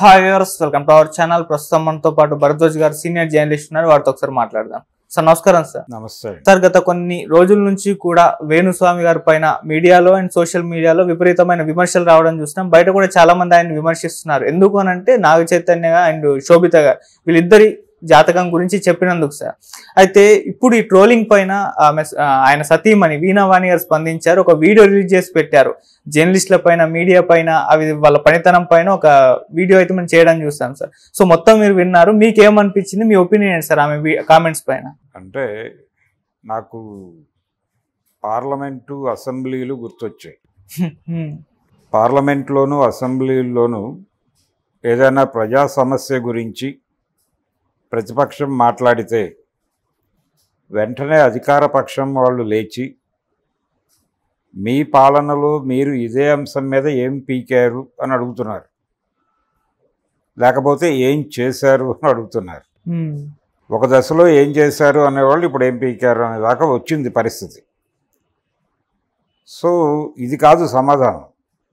Hi viewers, welcome to our channel. ప్రస్తుతం మనతో పాటు భరద్వాజ్ గారు సీనియర్ జర్నలిస్ట్ ఉన్నారు. వారితో ఒకసారి మాట్లాడదాం. సార్ నమస్కారం. సార్ నమస్తే సార్, గత కొన్ని రోజుల నుంచి కూడా వేణుస్వామి గారి పైన మీడియాలో అండ్ సోషల్ మీడియాలో విపరీతమైన విమర్శలు రావడం చూస్తున్నాం. బయట కూడా చాలా మంది ఆయన విమర్శిస్తున్నారు. ఎందుకు అని అంటే నాగ చైతన్య అండ్ శోభిత గారు వీళ్ళిద్దరి జాతకం గురించి చెప్పినందుకు. సార్ అయితే ఇప్పుడు ఈ ట్రోలింగ్ పైన ఆయన సతీమణి వీణావాణి గారు స్పందించారు. ఒక వీడియో రిలీజ్ చేసి పెట్టారు. జర్నలిస్టుల పైన, మీడియా పైన, అవి వాళ్ళ పనితనం పైన ఒక వీడియో అయితే మనం చేయడం చూస్తాం. సార్ సో మొత్తం మీరు విన్నారు, మీకేమనిపించింది, మీ ఒపీనియన్ ఏంటి సార్ ఆమె కామెంట్స్ పైన? అంటే నాకు పార్లమెంటు అసెంబ్లీలు గుర్తొచ్చాయి. పార్లమెంట్లోను అసెంబ్లీలోను ఏదైనా ప్రజా సమస్య గురించి ప్రతిపక్షం మాట్లాడితే వెంటనే అధికార పక్షం వాళ్ళు లేచి మీ పాలనలో మీరు ఇదే అంశం మీద ఏం పీకారు అని అడుగుతున్నారు, లేకపోతే ఏం చేశారు అని అడుగుతున్నారు. ఒక దశలో ఏం చేశారు అనేవాళ్ళు ఇప్పుడు ఏం పీకారు అనేదాకా వచ్చింది పరిస్థితి. సో ఇది కాదు సమాధానం.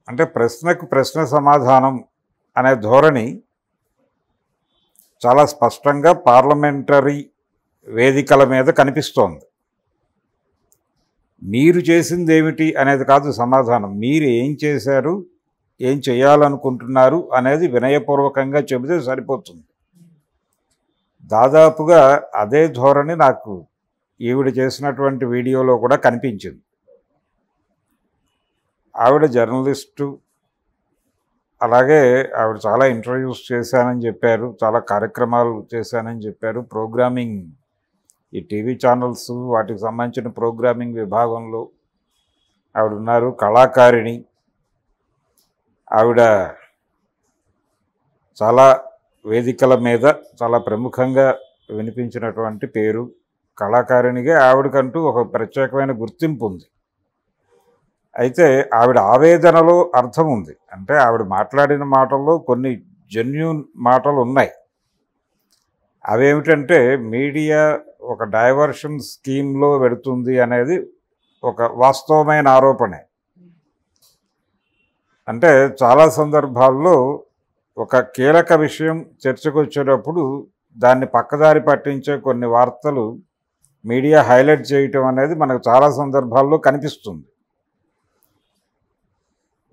అంటే ప్రశ్నకు ప్రశ్న సమాధానం అనే ధోరణి చాలా స్పష్టంగా పార్లమెంటరీ వేదికల మీద కనిపిస్తోంది. మీరు చేసింది ఏమిటి అనేది కాదు సమాధానం, మీరు ఏం చేశారు, ఏం చేయాలనుకుంటున్నారు అనేది వినయపూర్వకంగా చెబితే సరిపోతుంది. దాదాపుగా అదే ధోరణి నాకు ఈవిడ చేసినటువంటి వీడియోలో కూడా కనిపించింది. ఆవిడ జర్నలిస్టు, అలాగే ఆవిడ చాలా ఇంటర్వ్యూస్ చేశానని చెప్పారు, చాలా కార్యక్రమాలు చేశానని చెప్పారు. ప్రోగ్రామింగ్, ఈ టీవీ ఛానల్స్ వాటికి సంబంధించిన ప్రోగ్రామింగ్ విభాగంలో ఆవిడ ఉన్నారు. కళాకారిణి ఆవిడ, చాలా వేదికల మీద చాలా ప్రముఖంగా వినిపించినటువంటి పేరు. కళాకారిణిగా ఆవిడకంటూ ఒక ప్రత్యేకమైన గుర్తింపు ఉంది. అయితే ఆవిడ ఆవేదనలో అర్థం ఉంది. అంటే ఆవిడ మాట్లాడిన మాటల్లో కొన్ని జెన్యూన్ మాటలు ఉన్నాయి. అవేమిటంటే మీడియా ఒక డైవర్షన్ స్కీమ్లో పెడుతుంది అనేది ఒక వాస్తవమైన ఆరోపణే. అంటే చాలా సందర్భాల్లో ఒక కీలక విషయం చర్చకు వచ్చేటప్పుడు దాన్ని పక్కదారి పట్టించే కొన్ని వార్తలు మీడియా హైలైట్ చేయటం అనేది మనకు చాలా సందర్భాల్లో కనిపిస్తుంది.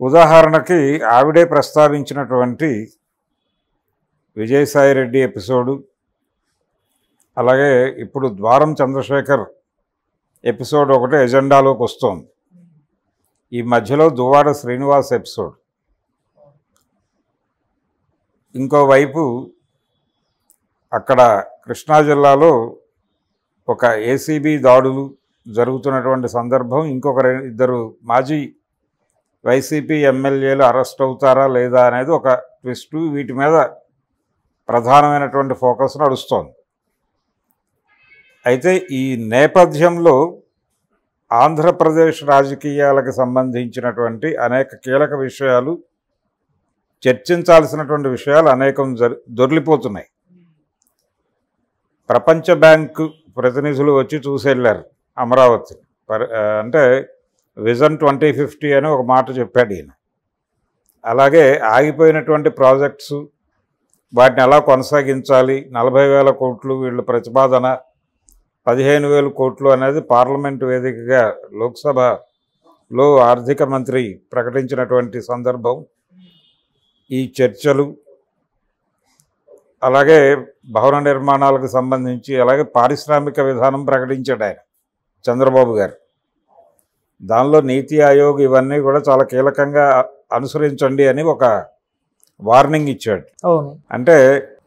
ఉదాహరణకి ఆవిడే ప్రస్తావించినటువంటి విజయసాయిరెడ్డి ఎపిసోడు, అలాగే ఇప్పుడు ద్వారం చంద్రశేఖర్ ఎపిసోడ్ ఒకటి ఎజెండాలోకి వస్తోంది. ఈ మధ్యలో దువ్వాడ శ్రీనివాస్ ఎపిసోడ్. ఇంకోవైపు అక్కడ కృష్ణా జిల్లాలో ఒక ఏసీబీ దాడులు జరుగుతున్నటువంటి సందర్భం, ఇంకొక ఇద్దరు మాజీ వైసీపీ ఎమ్మెల్యేలు అరెస్ట్ అవుతారా లేదా అనేది ఒక ట్విస్ట్. వీటి మీద ప్రధానమైనటువంటి ఫోకస్ నడుస్తోంది. అయితే ఈ నేపథ్యంలో ఆంధ్రప్రదేశ్ రాజకీయాలకు సంబంధించినటువంటి అనేక కీలక విషయాలు, చర్చించాల్సినటువంటి విషయాలు అనేకం దొర్లిపోతున్నాయి. ప్రపంచ బ్యాంకు ప్రతినిధులు వచ్చి చూసి వెళ్ళారు అమరావతి. అంటే విజన్ 2050 అని ఒక మాట చెప్పాడు ఈయన. అలాగే ఆగిపోయినటువంటి ప్రాజెక్ట్స్, వాటిని ఎలా కొనసాగించాలి, 40,000 కోట్లు వీళ్ళ ప్రతిపాదన, 15,000 కోట్లు అనేది పార్లమెంటు వేదికగా లోక్సభలో ఆర్థిక మంత్రి ప్రకటించినటువంటి సందర్భం. ఈ చర్చలు, అలాగే భవన నిర్మాణాలకు సంబంధించి, అలాగే పారిశ్రామిక విధానం ప్రకటించాడు ఆయన చంద్రబాబు గారు. దానిలో నీతి ఆయోగ్ ఇవన్నీ కూడా చాలా కీలకంగా అనుసరించండి అని ఒక వార్నింగ్ ఇచ్చాడు. అంటే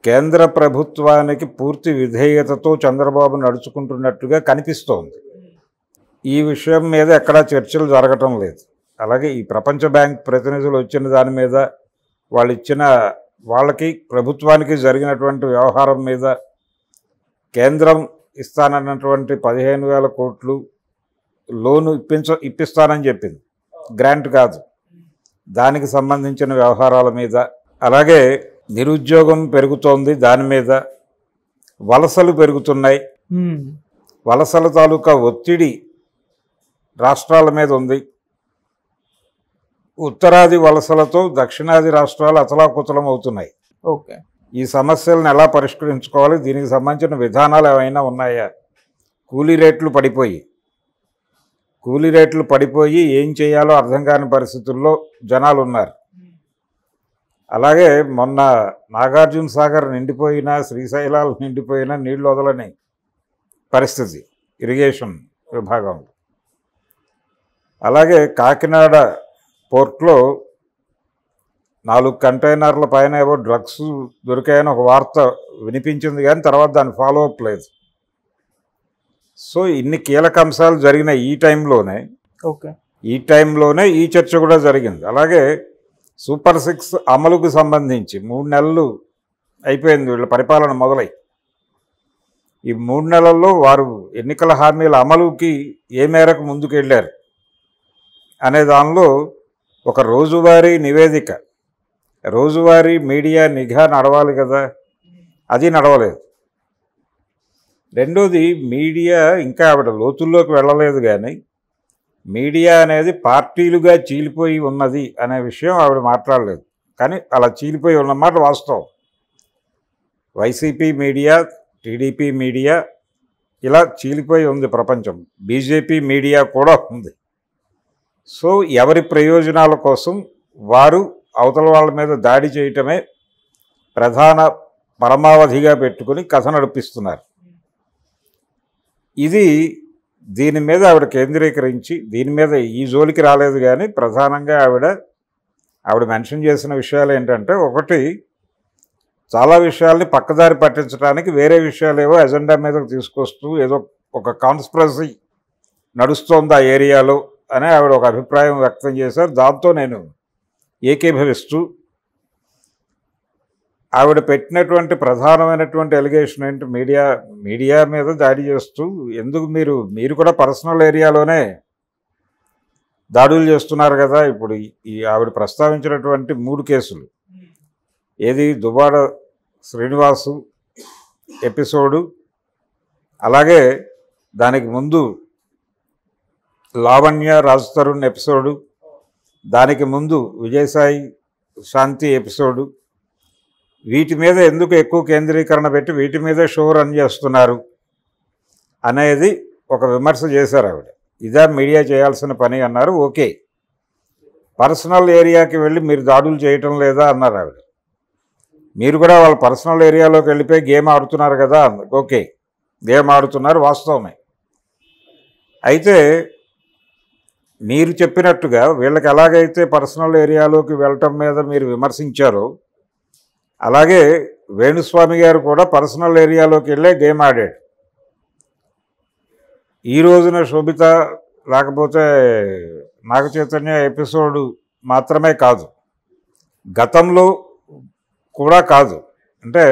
కేంద్ర ప్రభుత్వానికి పూర్తి విధేయతతో చంద్రబాబు నడుచుకుంటున్నట్టుగా కనిపిస్తోంది. ఈ విషయం మీద ఎక్కడా చర్చలు జరగటం లేదు. అలాగే ఈ ప్రపంచ బ్యాంక్ ప్రతినిధులు వచ్చిన దాని మీద, వాళ్ళకి ప్రభుత్వానికి జరిగినటువంటి వ్యవహారం మీద, కేంద్రం ఇస్తానన్నటువంటి 15,000 కోట్లు లోను ఇప్పిస్తానని చెప్పింది, గ్రాంట్ కాదు, దానికి సంబంధించిన వ్యవహారాల మీద, అలాగే నిరుద్యోగం పెరుగుతోంది దాని మీద, వలసలు పెరుగుతున్నాయి, వలసల తాలూకా ఒత్తిడి రాష్ట్రాల మీద ఉంది, ఉత్తరాది వలసలతో దక్షిణాది రాష్ట్రాలు అతలాకుతలం అవుతున్నాయి. ఓకే. ఈ సమస్యలను ఎలా పరిష్కరించుకోవాలి, దీనికి సంబంధించిన విధానాలు ఏమైనా ఉన్నాయా? కూలీ రేట్లు పడిపోయి ఏం చేయాలో అర్థం కాని పరిస్థితుల్లో జనాలు ఉన్నారు. అలాగే మొన్న నాగార్జున సాగర్ నిండిపోయినా, శ్రీశైలాలు నిండిపోయినా నీళ్లు వదలని పరిస్థితి ఇరిగేషన్ విభాగంలో. అలాగే కాకినాడ పోర్ట్లో 4 కంటైనర్ల పైన ఏవో డ్రగ్స్ దొరికాయని ఒక వార్త వినిపించింది, కానీ తర్వాత దాని ఫాలో అప్ లేదు. సో ఇన్ని కీలక అంశాలు జరిగిన ఈ టైంలోనే ఈ చర్చ కూడా జరిగింది. అలాగే సూపర్ 6 అమలుకు సంబంధించి 3 నెలలు అయిపోయింది వీళ్ళ పరిపాలన మొదలై. ఈ 3 నెలల్లో వారు ఎన్నికల హామీల అమలుకి ఏ మేరకు ముందుకు వెళ్ళారు అనే దానిలో ఒక రోజువారీ నివేదిక, రోజువారీ మీడియా నిఘా నడవాలి కదా, అది నడవలేదు. రెండోది, మీడియా ఇంకా ఆవిడ లోతుల్లోకి వెళ్ళలేదు, కానీ మీడియా అనేది పార్టీలుగా చీలిపోయి ఉన్నది అనే విషయం ఆవిడ మాట్లాడలేదు. కానీ అలా చీలిపోయి ఉన్నమాట వాస్తవం. వైసీపీ మీడియా, టీడీపీ మీడియా ఇలా చీలిపోయి ఉంది ప్రపంచం. బీజేపీ మీడియా కూడా ఉంది. సో ఎవరి ప్రయోజనాల కోసం వారు అవతల వాళ్ళ మీద దాడి చేయటమే ప్రధాన పరమావధిగా పెట్టుకుని కథ నడిపిస్తున్నారు. దీని మీద ఆవిడ కేంద్రీకరించి, దీని మీద ఈ జోలికి రాలేదు. కానీ ప్రధానంగా ఆవిడ మెన్షన్ చేసిన విషయాలు ఏంటంటే, ఒకటి, చాలా విషయాల్ని పక్కదారి పట్టించడానికి వేరే విషయాలేవో ఎజెండా మీదకి తీసుకొస్తూ ఏదో ఒక కాన్స్పిరసీ నడుస్తోంది ఆ ఏరియాలో అని ఆవిడ ఒక అభిప్రాయం వ్యక్తం చేశారు. దాంతో నేను ఏకీభవిస్తూ, ఆవిడ పెట్టినటువంటి ప్రధానమైనటువంటి ఎలిగేషన్ ఏంటి, మీడియా మీద దాడి చేస్తూ, ఎందుకు మీరు కూడా పర్సనల్ ఏరియాలోనే దాడులు చేస్తున్నారు కదా. ఇప్పుడు ఈ ఆవిడ ప్రస్తావించినటువంటి 3 కేసులు, ఏది దువ్వాడ శ్రీనివాసు ఎపిసోడు, అలాగే దానికి ముందు లావణ్య రాజ్ తరుణ్ ఎపిసోడు, దానికి ముందు విజయసాయి శాంతి ఎపిసోడు, వీటి మీద ఎందుకు ఎక్కువ కేంద్రీకరణ పెట్టి వీటి మీదే షో రన్ చేస్తున్నారు అనేది ఒక విమర్శ చేశారు ఆవిడ. ఇదా మీడియా చేయాల్సిన పని అన్నారు. ఓకే, పర్సనల్ ఏరియాకి వెళ్ళి మీరు దాడులు చేయటం లేదా అన్నారు ఆవిడ. మీరు కూడా వాళ్ళ పర్సనల్ ఏరియాలోకి వెళ్ళిపోయి గేమ్ ఆడుతున్నారు కదా. ఓకే, గేమ్ ఆడుతున్నారు, వాస్తవమే. అయితే మీరు చెప్పినట్టుగా వీళ్ళకి ఎలాగైతే పర్సనల్ ఏరియాలోకి వెళ్ళటం మీద మీరు విమర్శించారో, అలాగే వేణుస్వామి గారు కూడా పర్సనల్ ఏరియాలోకి వెళ్ళే గేమ్ ఆడాడు. ఈ రోజున శోభిత లేకపోతే నాగ చైతన్య ఎపిసోడు మాత్రమే కాదు, గతంలో కూడా కాదు. అంటే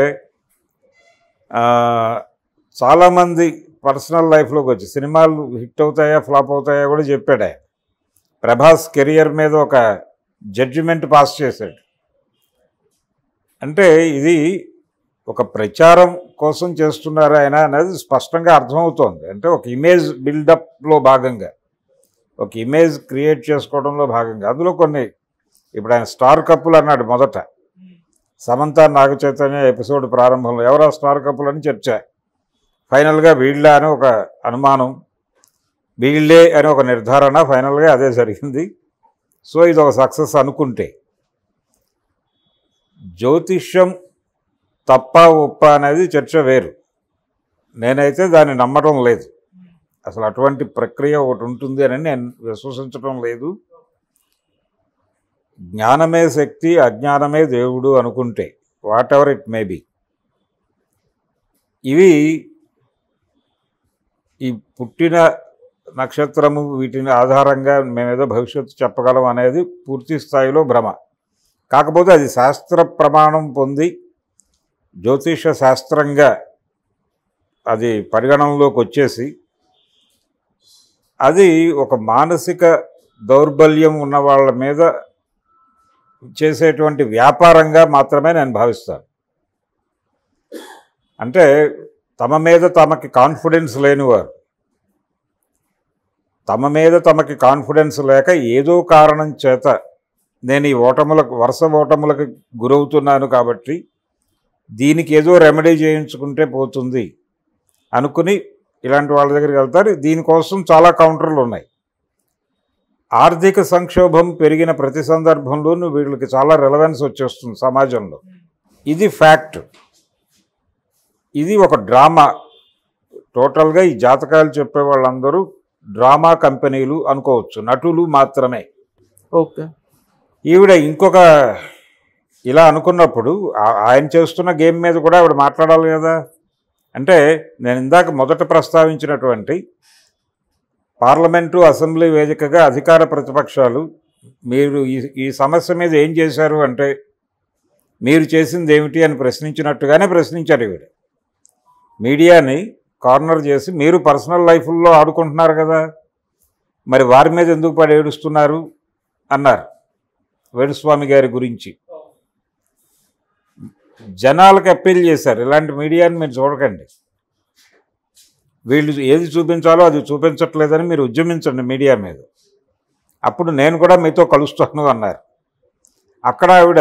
చాలామంది పర్సనల్ లైఫ్లోకి వచ్చి సినిమాలు హిట్ అవుతాయా ఫ్లాప్ అవుతాయా కూడా చెప్పాడు ఆయన. ప్రభాస్ కెరియర్ మీద ఒక జడ్జిమెంట్ పాస్ చేశాడు. అంటే ఇది ఒక ప్రచారం కోసం చేస్తున్నారు ఆయన అనేది స్పష్టంగా అర్థమవుతోంది. అంటే ఒక ఇమేజ్ బిల్డప్లో భాగంగా, ఒక ఇమేజ్ క్రియేట్ చేసుకోవడంలో భాగంగా, అందులో కొన్ని, ఇప్పుడు ఆయన స్టార్ కప్పులు అన్నాడు మొదట, సమంత నాగ చైతన్య ఎపిసోడ్ ప్రారంభంలో ఎవరా స్టార్ కప్పులు అని చర్చ, ఫైనల్గా వీళ్ళ అని ఒక అనుమానం, వీళ్ళే అని ఒక నిర్ధారణ, ఫైనల్గా అదే జరిగింది. సో ఇది ఒక సక్సెస్ అనుకుంటే, జ్యోతిష్యం తప్ప ఒప్ప అనేది చర్చ వేరు. నేనైతే దాన్ని నమ్మటం లేదు. అసలు అటువంటి ప్రక్రియ ఒకటి ఉంటుంది అని నేను విశ్వసించడం లేదు. జ్ఞానమే శక్తి, అజ్ఞానమే దేవుడు అనుకుంటే, what ever it may be, ఇవి ఈ పుట్టిన నక్షత్రము వీటిని ఆధారంగా మేమేదో భవిష్యత్తు చెప్పగలం అనేది పూర్తి స్థాయిలో భ్రమ. కాకపోతే అది శాస్త్ర ప్రమాణం పొంది జ్యోతిష శాస్త్రంగా అది పరిగణనలోకి వచ్చేసి, అది ఒక మానసిక దౌర్బల్యం ఉన్న వాళ్ళ మీద చేసేటువంటి వ్యాపారంగా మాత్రమే నేను భావిస్తాను. అంటే తమ మీద తమకి కాన్ఫిడెన్స్ లేనివారు, తమ మీద తమకి కాన్ఫిడెన్స్ లేక ఏదో కారణం చేత నేను ఈ వరుస ఓటములకు గురవుతున్నాను కాబట్టి దీనికి ఏదో రెమెడీ చేయించుకుంటే పోతుంది అనుకుని ఇలాంటి వాళ్ళ దగ్గరికి వెళ్తారు. దీనికోసం చాలా కౌంటర్లు ఉన్నాయి. ఆర్థిక సంక్షోభం పెరిగిన ప్రతి సందర్భంలోనూ వీళ్ళకి చాలా రెలవెన్స్ వచ్చేస్తుంది సమాజంలో. ఇది ఫ్యాక్ట్. ఇది ఒక డ్రామా. టోటల్గా ఈ జాతకాలు చెప్పే వాళ్ళందరూ డ్రామా కంపెనీలు అనుకోవచ్చు, నటులు మాత్రమే. ఓకే. ఈవిడ ఇంకొక ఇలా అనుకున్నప్పుడు ఆయన చేస్తున్న గేమ్ మీద కూడా ఆవిడ మాట్లాడాలి కదా. అంటే నేను ఇందాక మొదట ప్రస్తావించినటువంటి పార్లమెంటు అసెంబ్లీ వేదికగా అధికార ప్రతిపక్షాలు మీరు ఈ సమస్య మీద ఏం చేశారు అంటే మీరు చేసింది ఏమిటి అని ప్రశ్నించినట్టుగానే ప్రశ్నించారు ఈవిడ. మీడియాని కార్నర్ చేసి మీరు పర్సనల్ లైఫ్లో ఆడుకుంటున్నారు కదా, మరి వారి మీద ఎందుకు పడి ఏడుస్తున్నారు అన్నారు వేణుస్వామి గారి గురించి. జనాలకు అప్పీల్ చేశారు, ఇలాంటి మీడియాని మీరు చూడకండి, వీళ్ళు ఏది చూపించాలో అది చూపించట్లేదని మీరు ఉద్యమించండి మీడియా మీద, అప్పుడు నేను కూడా మీతో కలుస్తాను అన్నారు. అక్కడ ఆవిడ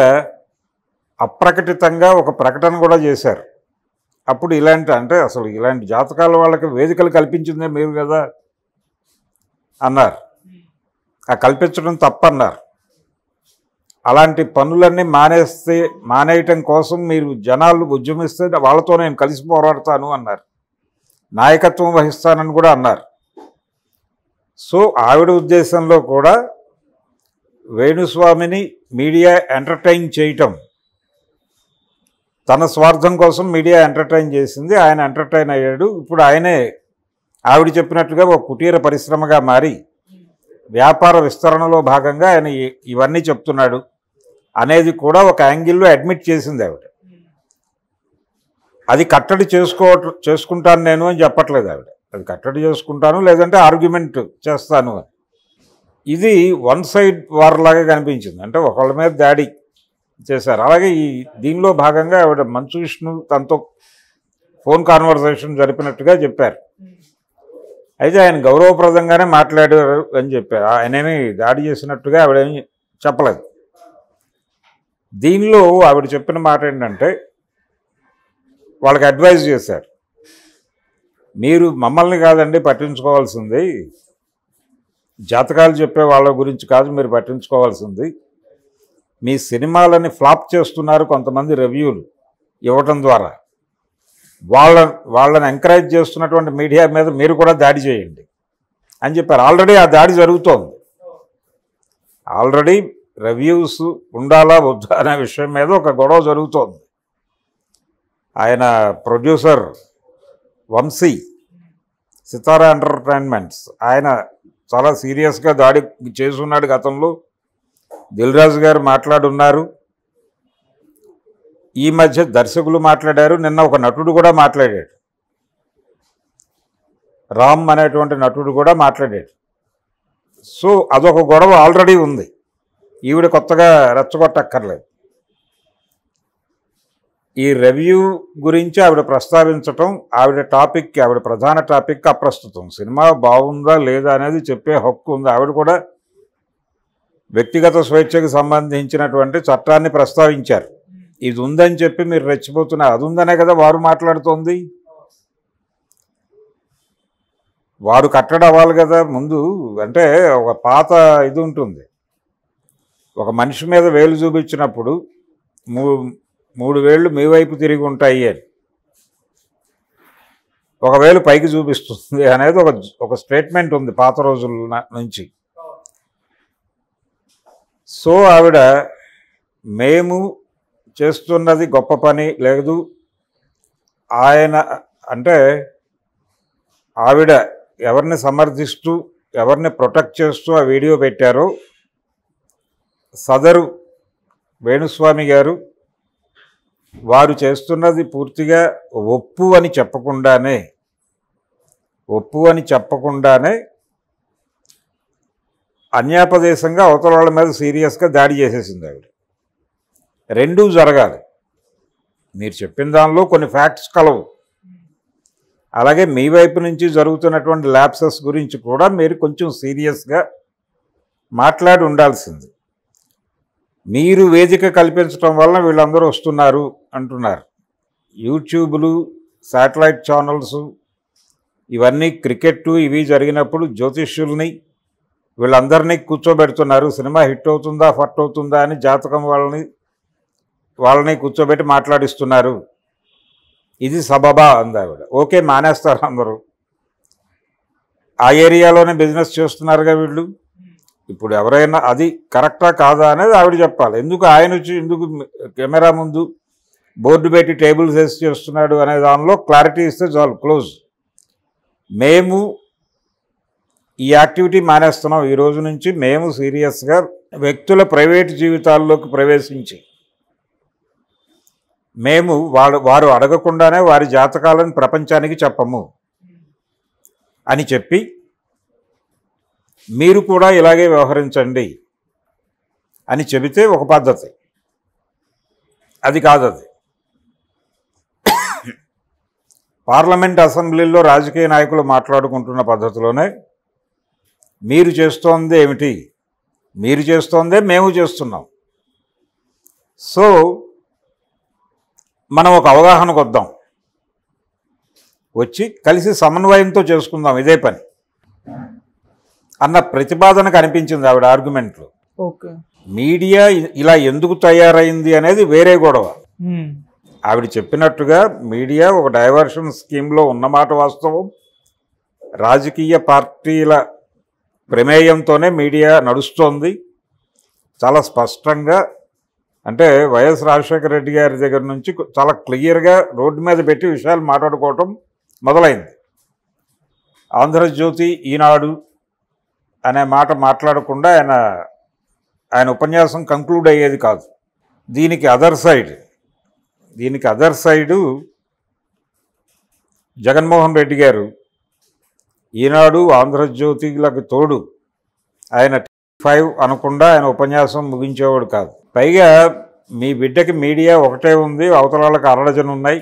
అప్రకటితంగా ఒక ప్రకటన కూడా చేశారు. అప్పుడు అంటే అసలు ఇలాంటి జాతకాల వాళ్ళకి వేదికలు కల్పించిందే మీరు కదా అన్నారు. ఆ కల్పించడం తప్పన్నారు. అలాంటి పనులన్నీ మానేయటం కోసం మీరు జనాలు ఉద్యమిస్తే వాళ్ళతో నేను కలిసి పోరాడతాను అన్నారు. నాయకత్వం వహిస్తానని కూడా అన్నారు. సో ఆవిడ ఉద్దేశంలో కూడా వేణుస్వామిని మీడియా ఎంటర్టైన్ చేయటం, తన స్వార్థం కోసం మీడియా ఎంటర్టైన్ చేసింది, ఆయన ఎంటర్టైన్ అయ్యాడు. ఇప్పుడు ఆయనే ఆవిడ చెప్పినట్టుగా ఒక కుటీర పరిశ్రమగా మారి వ్యాపార విస్తరణలో భాగంగా ఆయన ఇవన్నీ చెప్తున్నాడు అనేది కూడా ఒక యాంగిల్లో అడ్మిట్ చేసింది ఆవిడ. అది కట్టడి చేసుకుంటాను నేను అని చెప్పట్లేదు ఆవిడ. అది కట్టడి చేసుకుంటాను లేదంటే ఆర్గ్యుమెంట్ చేస్తాను అని. ఇది వన్ సైడ్ వార్ లాగా కనిపించింది. అంటే ఒకళ్ళ మీద దాడి చేశారు. అలాగే దీనిలో భాగంగా ఆవిడ మంచు విష్ణు తనతో ఫోన్ కాన్వర్సేషన్ జరిపినట్టుగా చెప్పారు. అయితే ఆయన గౌరవప్రదంగానే మాట్లాడారు అని చెప్పారు. ఆయనేమి దాడి చేసినట్టుగా ఆవిడేమి చెప్పలేదు. దీనిలో ఆవిడ చెప్పిన మాట ఏంటంటే వాళ్ళకి అడ్వైజ్ చేశారు, మీరు మమ్మల్ని కాదండి పట్టించుకోవాల్సింది, జాతకాలు చెప్పే వాళ్ళ గురించి కాదు మీరు పట్టించుకోవాల్సింది, మీ సినిమాలని ఫ్లాప్ చేస్తున్నారు కొంతమంది రివ్యూలు ఇవ్వటం ద్వారా, వాళ్ళని ఎంకరేజ్ చేస్తున్నటువంటి మీడియా మీద మీరు కూడా దాడి చేయండి అని చెప్పారు. ఆల్రెడీ ఆ దాడి జరుగుతోంది. ఆల్రెడీ రివ్యూస్ ఉండాలా వద్దా అనే విషయం మీద ఒక గొడవ జరుగుతోంది. ఆయన ప్రొడ్యూసర్ వంశీ, సితారా ఎంటర్టైన్మెంట్స్, ఆయన చాలా సీరియస్గా దాడి చేసున్నాడు గతంలో. దిల్ రాజు గారు మాట్లాడున్నారు, ఈ మధ్య దర్శకులు మాట్లాడారు, నిన్న ఒక నటుడు కూడా మాట్లాడాడు, రామ్ అనేటువంటి నటుడు కూడా మాట్లాడాడు. సో అదొక గొడవ ఆల్రెడీ ఉంది, ఈవిడ కొత్తగా రెచ్చగొట్టక్కర్లేదు. ఈ రివ్యూ గురించి ఆవిడ ప్రస్తావించటం ఆవిడ ప్రధాన టాపిక్ అప్రస్తుతం. సినిమా బాగుందా లేదా అనేది చెప్పే హక్కు ఉంది. ఆవిడ కూడా వ్యక్తిగత స్వేచ్ఛకు సంబంధించినటువంటి చట్టాన్ని ప్రస్తావించారు. ఇది ఉందని చెప్పి మీరు రెచ్చిపోతున్నారు, అది ఉందనే కదా వారు మాట్లాడుతోంది. వారు కట్టడి అవ్వాలి కదా ముందు. అంటే ఒక పాత ఇది ఉంటుంది, ఒక మనిషి మీద వేలు చూపించినప్పుడు మూడు వేళ్ళు మీ వైపు తిరిగి ఉంటాయి అని, ఒక వేలు పైకి చూపిస్తుంది అనేది ఒక స్టేట్మెంట్ ఉంది పాత రోజుల నుంచి. సో ఆవిడ మేము చేస్తున్నది గొప్ప పని లేదు, ఆయన అంటే ఆవిడ ఎవరిని సమర్థిస్తూ ఎవరిని ప్రొటెక్ట్ చేస్తూ ఆ వీడియో పెట్టారో సదరు వేణుస్వామి గారు వారు చేస్తున్నది పూర్తిగా ఒప్పు అని చెప్పకుండానే అన్యాపదేశంగా అవతల వాళ్ళ మీద సీరియస్గా దాడి చేసేసింది ఆవిడ. రెండూ జరగాలి. మీరు చెప్పిన దానిలో కొన్ని ఫ్యాక్ట్స్ కలవు, అలాగే మీ వైపు నుంచి జరుగుతున్నటువంటి ల్యాప్సెస్ గురించి కూడా మీరు కొంచెం సీరియస్గా మాట్లాడి ఉండాల్సింది. మీరు వేదిక కల్పించడం వల్ల వీళ్ళందరూ వస్తున్నారు అంటున్నారు. యూట్యూబ్లు, శాటిలైట్ ఛానల్స్ ఇవన్నీ క్రికెట్ ఇవి జరిగినప్పుడు జ్యోతిష్యుల్ని వీళ్ళందరినీ కూర్చోబెడుతున్నారు. సినిమా హిట్ అవుతుందా ఫట్ అవుతుందా అని జాతకం వాళ్ళని కూర్చోబెట్టి మాట్లాడిస్తున్నారు. ఇది సబబా అంది ఆవిడ. ఓకే, మానేస్తారు అందరూ. ఆ ఏరియాలోనే బిజినెస్ చేస్తున్నారుగా వీళ్ళు. ఇప్పుడు ఎవరైనా అది కరెక్టా కాదా అనేది ఆవిడ చెప్పాలి. ఎందుకు ఆయన వచ్చి ఎందుకు కెమెరా ముందు బోర్డు పెట్టి టేబుల్స్ వేసి చేస్తున్నాడు అనే దానిలో క్లారిటీ ఇస్తే చాలు, క్లోజ్. మేము ఈ యాక్టివిటీ మానేస్తున్నాం. ఈ రోజు నుంచి మేము సీరియస్గా వ్యక్తుల ప్రైవేట్ జీవితాల్లోకి ప్రవేశించి మేము వారు అడగకుండానే వారి జాతకాలను ప్రపంచానికి చెప్పము అని చెప్పి మీరు కూడా ఇలాగే వ్యవహరించండి అని చెబితే ఒక పద్ధతి. అది కాదది. పార్లమెంట్ అసెంబ్లీలో రాజకీయ నాయకులు మాట్లాడుకుంటున్న పద్ధతిలోనే మీరు చేస్తోంది ఏమిటి, మీరు చేస్తోందే మేము చేస్తున్నాం. సో మనం ఒక అవగాహనకు వద్దాం, వచ్చి కలిసి సమన్వయంతో చేసుకుందాం ఇదే పని అన్న ప్రతిపాదన కనిపించింది ఆవిడ ఆర్గ్యుమెంట్లో. ఓకే, మీడియా ఇలా ఎందుకు తయారైంది అనేది వేరే గొడవ. ఆవిడ చెప్పినట్టుగా మీడియా ఒక డైవర్షన్ స్కీమ్లో ఉన్నమాట వాస్తవం. రాజకీయ పార్టీల ప్రమేయంతోనే మీడియా నడుస్తోంది. చాలా స్పష్టంగా, అంటే వైఎస్ రాజశేఖర రెడ్డి గారి దగ్గర నుంచి చాలా క్లియర్గా రోడ్డు మీద పెట్టి విషయాలు మాట్లాడుకోవటం మొదలైంది. ఆంధ్రజ్యోతి, ఈనాడు అనే మాట మాట్లాడకుండా ఆయన ఉపన్యాసం కంక్లూడ్ అయ్యేది కాదు. దీనికి అదర్ సైడు జగన్మోహన్ రెడ్డి గారు ఈనాడు, ఆంధ్రజ్యోతిలకు తోడు ఆయన 5 అనకుండా ఆయన ఉపన్యాసం ముగించేవాడు కాదు. పైగా మీ బిడ్డకి మీడియా ఒకటే ఉంది, అవతలాలకు అరడజను ఉన్నాయి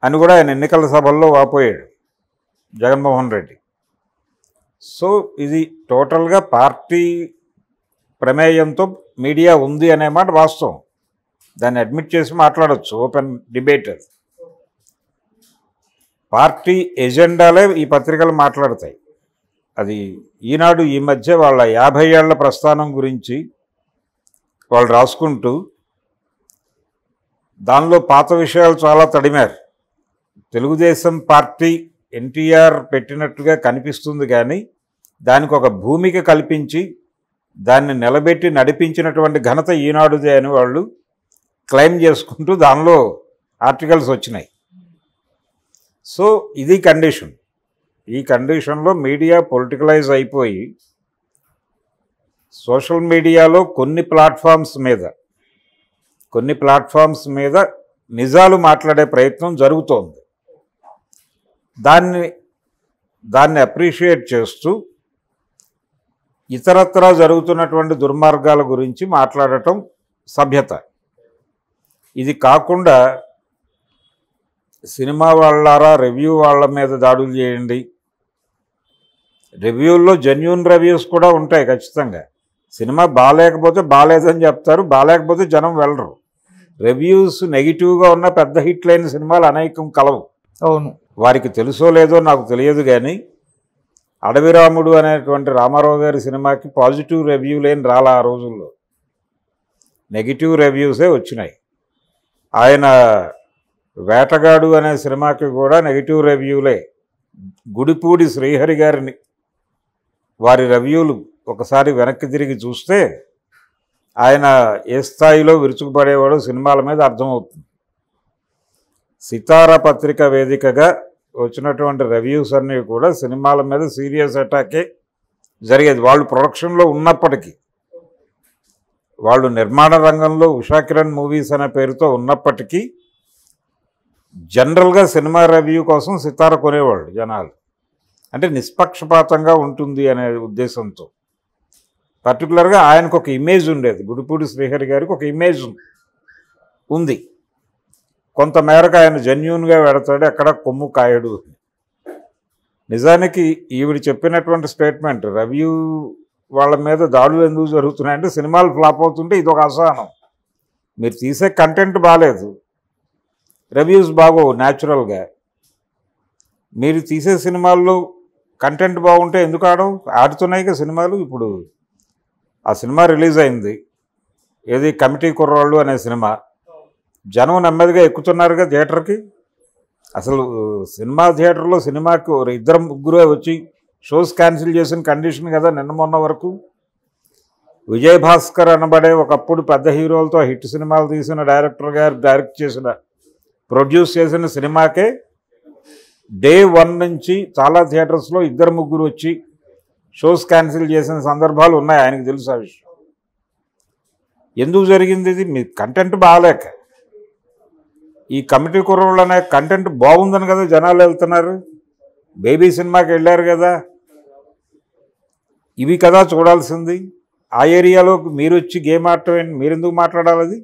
అని కూడా ఆయన ఎన్నికల సభల్లో వాపోయాడు జగన్మోహన్ రెడ్డి. సో ఇది టోటల్గా పార్టీ ప్రమేయంతో మీడియా ఉంది అనే మాట వాస్తవం. దాన్ని అడ్మిట్ చేసి మాట్లాడవచ్చు, ఓపెన్ డిబేటర్. పార్టీ ఎజెండాలే ఈ పత్రికలు మాట్లాడతాయి. అది ఈనాడు ఈ మధ్య వాళ్ళ 50 ఏళ్ల ప్రస్థానం గురించి వాళ్ళు రాసుకుంటూ దానిలో పాత విషయాలు చాలా తడిమారు. తెలుగుదేశం పార్టీ ఎన్టీఆర్ పెట్టినట్టుగా కనిపిస్తుంది, కానీ దానికి ఒక భూమిక కల్పించి దాన్ని నిలబెట్టి నడిపించినటువంటి ఘనత ఈనాడుదే అని వాళ్ళు క్లెయిమ్ చేసుకుంటూ దానిలో ఆర్టికల్స్ వచ్చినాయి. సో ఇది కండిషన్. ఈ కండిషన్లో మీడియా పొలిటికలైజ్ అయిపోయి సోషల్ మీడియాలో కొన్ని ప్లాట్ఫామ్స్ మీద నిజాలు మాట్లాడే ప్రయత్నం జరుగుతోంది. దాన్ని అప్రిషియేట్ చేస్తూ ఇతరత్రా జరుగుతున్నటువంటి దుర్మార్గాల గురించి మాట్లాడటం సభ్యత. ఇది కాకుండా సినిమా వాళ్ళారా రివ్యూ వాళ్ళ మీద దాడులు చేయండి. రివ్యూల్లో జెన్యూన్ రివ్యూస్ కూడా ఉంటాయి ఖచ్చితంగా. సినిమా బాగాలేకపోతే బాగాలేదని చెప్తారు, బాగాలేకపోతే జనం వెళ్ళరు. రివ్యూస్ నెగిటివ్గా ఉన్న పెద్ద హిట్ లేని సినిమాలు అనేకం కలవు. అవును, వారికి తెలుసో లేదో నాకు తెలియదు, కానీ అడవిరాముడు అనేటువంటి రామారావు గారి సినిమాకి పాజిటివ్ రివ్యూలేని రాలా ఆ రోజుల్లో, నెగిటివ్ రివ్యూసే వచ్చినాయి. ఆయన వేటగాడు అనే సినిమాకి కూడా నెగిటివ్ రివ్యూలే. గుడిపూడి శ్రీహరి గారిని వారి రివ్యూలు ఒకసారి వెనక్కి తిరిగి చూస్తే ఆయన ఏ స్థాయిలో విరుచుకుపడేవాడో సినిమాల మీద అర్థమవుతుంది. సితార పత్రిక వేదికగా వచ్చినటువంటి రివ్యూస్ అన్నీ కూడా సినిమాల మీద సీరియస్ అటాకే జరిగేది. వాళ్ళు ప్రొడక్షన్లో ఉన్నప్పటికీ, వాళ్ళు నిర్మాణ రంగంలో ఉషా కిరణ్ మూవీస్ అనే పేరుతో ఉన్నప్పటికీ జనరల్గా సినిమా రివ్యూ కోసం సితార కొనేవాళ్ళు జనాలు. అంటే నిష్పక్షపాతంగా ఉంటుంది అనే ఉద్దేశంతో. పర్టికులర్గా ఆయనకు ఒక ఇమేజ్ ఉండేది, గుడిపూడి శ్రీహరి గారికి ఒక ఇమేజ్ ఉంది. కొంతమేరకు ఆయన జెన్యూన్గా వెడతాడు, ఎక్కడ కొమ్ము కాయడు. నిజానికి ఈవిడ చెప్పినటువంటి స్టేట్మెంట్, రివ్యూ వాళ్ళ మీద దాడులు ఎందుకు జరుగుతున్నాయంటే సినిమాలు ఫ్లాప్ అవుతుంటే ఇదొక అసహనం. మీరు తీసే కంటెంట్ బాగాలేదు, రివ్యూస్ బాగోవు న్యాచురల్గా. మీరు తీసే సినిమాల్లో కంటెంట్ బాగుంటే ఎందుకు ఆడుతున్నాయి సినిమాలు. ఇప్పుడు ఆ సినిమా రిలీజ్ అయింది, ఏది కమిటీ కుర్రాళ్ళు అనే సినిమా. జనం నెమ్మదిగా ఎక్కుతున్నారుగా థియేటర్కి. అసలు సినిమా థియేటర్లో సినిమాకి 2-3 వచ్చి షోస్ క్యాన్సిల్ చేసిన కండిషన్ కదా నిన్న మొన్న వరకు. విజయ్ భాస్కర్ అనబడే ఒకప్పుడు పెద్ద హీరోలతో హిట్ సినిమాలు తీసిన డైరెక్టర్ గారు డైరెక్ట్ చేసిన ప్రొడ్యూస్ చేసిన సినిమాకే డే 1 నుంచి చాలా థియేటర్స్లో 2-3 వచ్చి షోస్ క్యాన్సిల్ చేసిన సందర్భాలు ఉన్నాయి. ఆయనకు తెలుసు ఆ విషయం. ఎందుకు జరిగింది ఇది? మీ కంటెంట్ బాగాలేక. ఈ కమిటీ కుర్రోళ్ళు అనే కంటెంట్ బాగుందని కదా జనాలు వెళ్తున్నారు. బేబీ సినిమాకి వెళ్ళారు కదా, ఇవి కదా చూడాల్సింది. ఆ ఏరియాలో మీరు వచ్చి గేమ్ ఆడటం మీరెందుకు మాట్లాడాలి? అది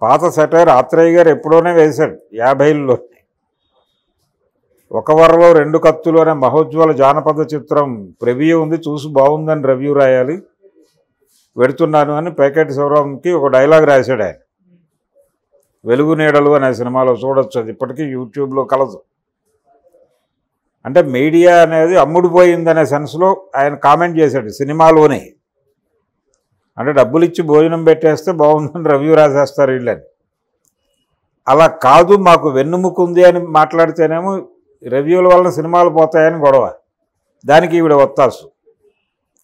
పాత సెటైర్ ఆత్రేయ గారు ఎప్పుడోనే వేశాడు 50ల్లో. ఒక వరలో 2 కత్తులు అనే మహోజ్వల జానపద చిత్రం ప్రివ్యూ ఉంది, చూసి బాగుందని రివ్యూ రాయాలి, పెడుతున్నాను అని పేకెట్ శివరాంకి ఒక డైలాగ్ రాశాడు ఆయన. వెలుగు నీడలు అనే సినిమాలో చూడొచ్చు, అది ఇప్పటికీ యూట్యూబ్లో కలదు. అంటే మీడియా అనేది అమ్ముడుపోయిందనే సెన్స్లో ఆయన కామెంట్ చేశాడు సినిమాలోనే. అంటే డబ్బులు ఇచ్చి భోజనం పెట్టేస్తే బాగుందని రివ్యూ రాసేస్తారు వీళ్ళని. అలా కాదు, మాకు వెన్నుముక ఉంది అని మాట్లాడితేనేమో రివ్యూల వలన సినిమాలు పోతాయని గొడవ. దానికి ఈవిడ ఒత్తాసు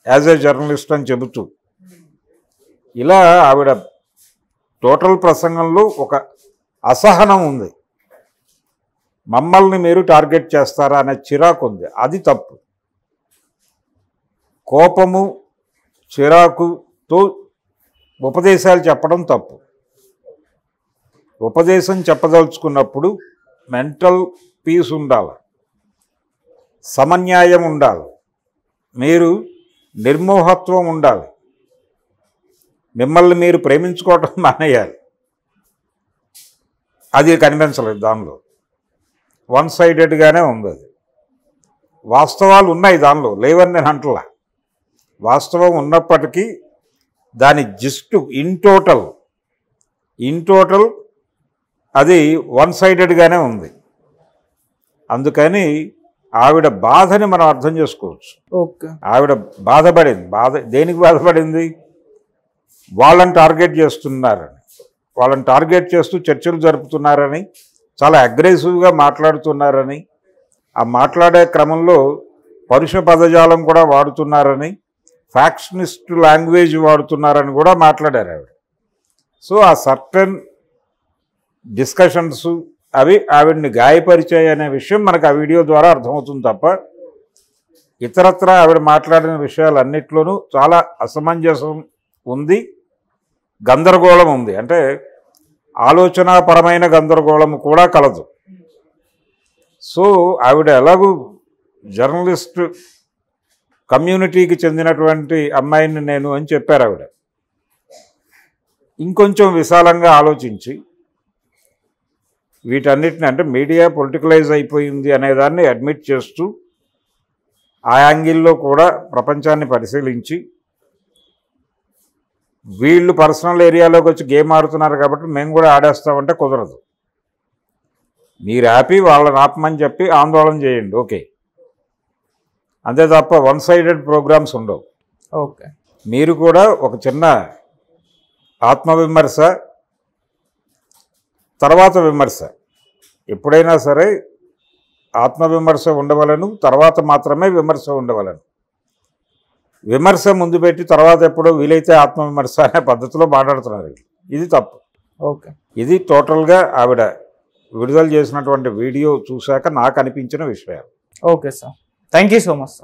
యాజ్ ఏ జర్నలిస్ట్ అని చెబుతూ. ఇలా ఆవిడ టోటల్ ప్రసంగంలో ఒక అసహనం ఉంది. మమ్మల్ని మీరు టార్గెట్ చేస్తారా అనే చిరాకు ఉంది. అది తప్పు. కోపము చిరాకుతో ఉపదేశాలు చెప్పడం తప్పు. ఉపదేశం చెప్పదలుచుకున్నప్పుడు మెంటల్ పీస్ ఉండాలి, సమన్యాయం ఉండాలి, మీరు నిర్మోహత్వం ఉండాలి, మిమ్మల్ని మీరు ప్రేమించుకోవటం మానేయాలి. అది కనిపించలేదు దానిలో. 1 సైడెడ్గానే ఉంది. అది వాస్తవాలు ఉన్నాయి దానిలో, లేవని నేను అంటలా. వాస్తవం ఉన్నప్పటికీ దాని జిస్టు ఇన్ టోటల్ అది 1 సైడెడ్గానే ఉంది. అందుకని ఆవిడ బాధని మనం అర్థం చేసుకోవచ్చు. ఆవిడ బాధపడింది. దేనికి బాధపడింది? వాళ్ళని టార్గెట్ చేస్తున్నారని, వాళ్ళని టార్గెట్ చేస్తూ చర్చలు జరుపుతున్నారని, చాలా అగ్రెసివ్గా మాట్లాడుతున్నారని, ఆ మాట్లాడే క్రమంలో పరుష పదజాలం కూడా వాడుతున్నారని, ఫ్యాక్షనిస్ట్ లాంగ్వేజ్ వాడుతున్నారని కూడా మాట్లాడారు ఆవిడ. సో ఆ సర్టన్ డిస్కషన్స్ అవి ఆవిడ్ని గాయపరిచాయి అనే విషయం మనకు ఆ వీడియో ద్వారా అర్థమవుతుంది తప్ప ఇతరత్ర ఆవిడ మాట్లాడిన విషయాలన్నిట్లోనూ చాలా అసమంజసం ఉంది, గందరగోళం ఉంది. అంటే ఆలోచనాపరమైన గందరగోళం కూడా కలదు. సో ఆవిడ ఎలాగూ జర్నలిస్ట్ కమ్యూనిటీకి చెందినటువంటి అమ్మాయిని నేను అని చెప్పారు ఆవిడ. ఇంకొంచెం విశాలంగా ఆలోచించి వీటన్నిటిని, అంటే మీడియా పొలిటికలైజ్ అయిపోయింది అనేదాన్ని అడ్మిట్ చేస్తూ ఆ యాంగిల్లో కూడా ప్రపంచాన్ని పరిశీలించి వీళ్ళు పర్సనల్ ఏరియాలోకి వచ్చి గేమ్ ఆడుతున్నారు కాబట్టి మేము కూడా ఆడేస్తామంటే కుదరదు. మీరు ఆపి వాళ్ళని ఆపమని చెప్పి ఆందోళన చేయండి, ఓకే. అంతే తప్ప 1 సైడెడ్ ప్రోగ్రామ్స్ ఉండవు. ఓకే. మీరు కూడా ఒక చిన్న ఆత్మవిమర్శ, తర్వాత విమర్శ, ఎప్పుడైనా సరే ఆత్మవిమర్శ ఉండవలను, తర్వాత మాత్రమే విమర్శ ఉండవలను. విమర్శ ముందు పెట్టి తర్వాత ఎప్పుడో వీలైతే ఆత్మవిమర్శ అనే పద్ధతిలో మాట్లాడుతున్నారు. ఇది తప్పు. ఓకే. ఇది టోటల్గా ఆవిడ విడుదల చేసినటువంటి వీడియో చూశాక నాకు అనిపించిన విషయాలు. Okay sir, thank you so much sir.